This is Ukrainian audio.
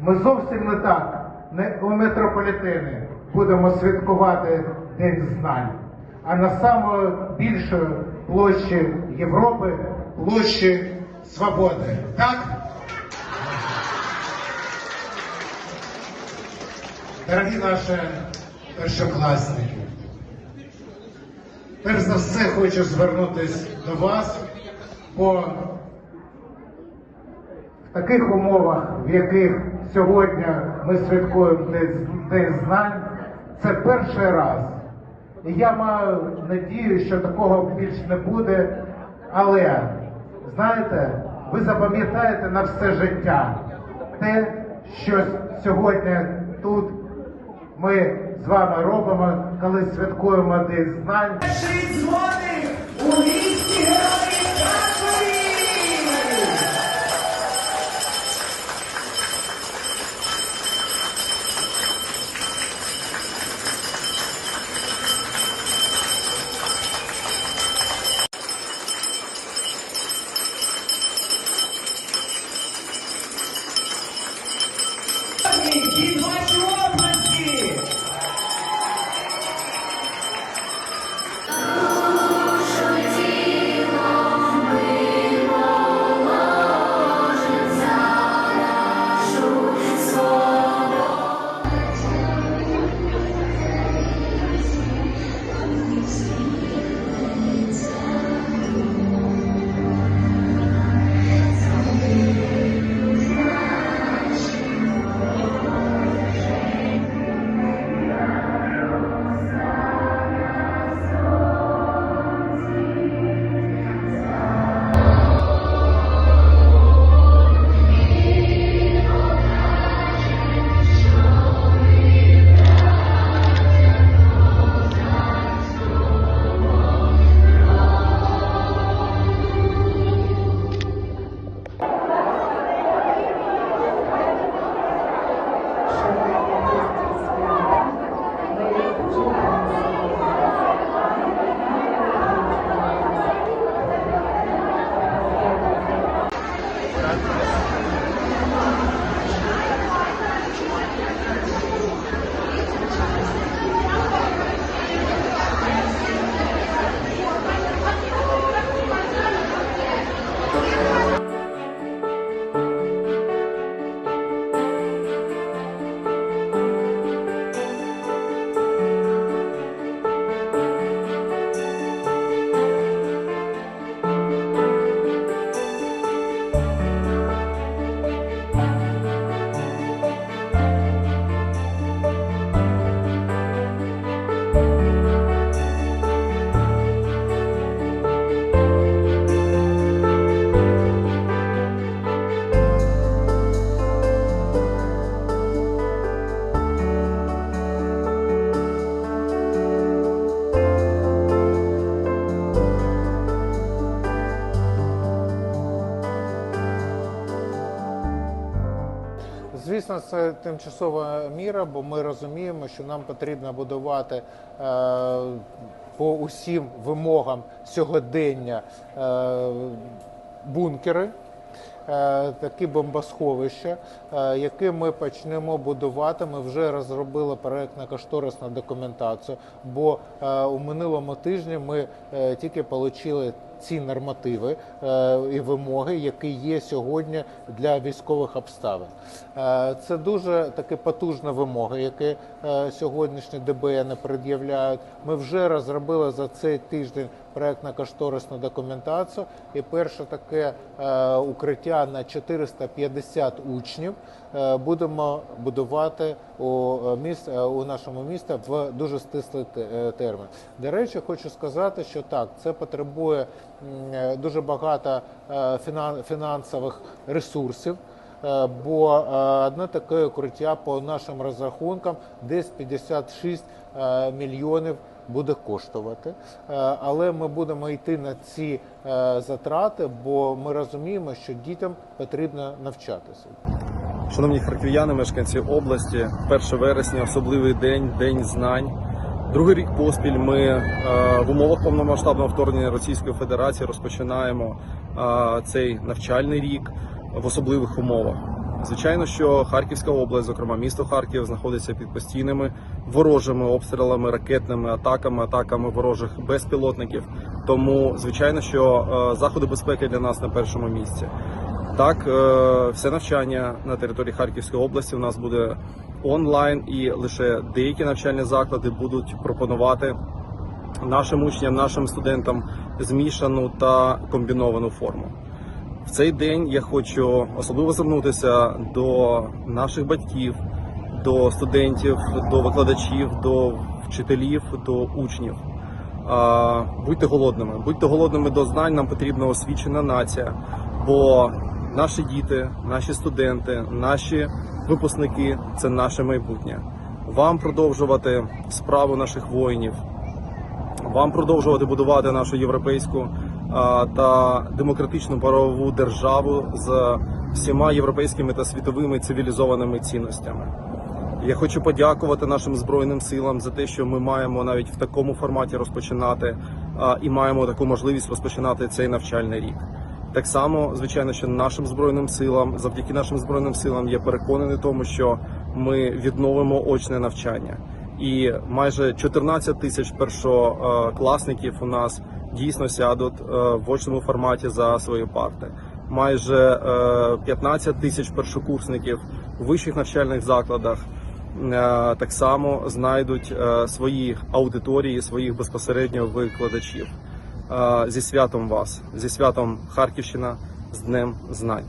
Ми зовсім не так, не у метрополітені будемо святкувати День знань, а на самої більшої площі Європи, площі Свободи. Так? Дорогі наші першокласники, перш за все хочу звернутися до вас, бо в таких умовах, в яких сьогодні ми святкуємо День знань, це перший раз. І я маю надію, що такого більше не буде, але, знаєте, ви запам'ятаєте на все життя те, що сьогодні тут ми з вами робимо, коли святкуємо День знань. Перший дзвоник у місті Героїв Харкові! Під ваші обласки! Звісно, це тимчасова міра, бо ми розуміємо, що нам потрібно будувати по усім вимогам сьогодення бункери, такі бомбосховища, які ми почнемо будувати. Ми вже розробили проєктно-кошторисну документацію, бо у минулому тижні ми тільки отримали ці нормативи і вимоги, які є сьогодні для військових обставин. Це дуже такі потужні вимоги, які сьогоднішні ДБН пред'являють. Ми вже розробили за цей тиждень проєктно-кошторисну документацію, і перше таке укриття на 450 учнів будемо будувати у нашому місті в дуже стислий термін. До речі, хочу сказати, що так, це потребує дуже багато фінансових ресурсів, бо одне таке укриття по нашим розрахункам десь 56 мільйонів буде коштувати. Але ми будемо йти на ці затрати, бо ми розуміємо, що дітям потрібно навчатися. Шановні харків'яни, мешканці області, 1 вересня – особливий день, День знань. Другий рік поспіль ми в умовах повномасштабного вторгнення Російської Федерації розпочинаємо цей навчальний рік в особливих умовах. Звичайно, що Харківська область, зокрема місто Харків, знаходиться під постійними ворожими обстрілами, ракетними атаками ворожих безпілотників. Тому, звичайно, що заходи безпеки для нас на першому місці. Так, все навчання на території Харківської області у нас буде онлайн, і лише деякі навчальні заклади будуть пропонувати нашим учням, нашим студентам змішану та комбіновану форму. В цей день я хочу особливо звернутися до наших батьків, до студентів, до викладачів, до вчителів, до учнів. Будьте голодними до знань, нам потрібна освічена нація, бо наші діти, наші студенти, наші випускники – це наше майбутнє. Вам продовжувати справу наших воїнів, вам продовжувати будувати нашу європейську та демократичну правову державу з всіма європейськими та світовими цивілізованими цінностями. Я хочу подякувати нашим Збройним силам за те, що ми маємо навіть в такому форматі розпочинати і маємо таку можливість розпочинати цей навчальний рік. Так само, звичайно, що нашим Збройним силам, завдяки нашим Збройним силам, я переконаний в тому, що ми відновимо очне навчання. І майже 14 тисяч першокласників у нас дійсно сядуть в очному форматі за свої парти. Майже 15 тисяч першокурсників у вищих навчальних закладах так само знайдуть свої аудиторії, своїх безпосередньо викладачів. Зі святом вас, зі святом Харківщина, з Днем знань.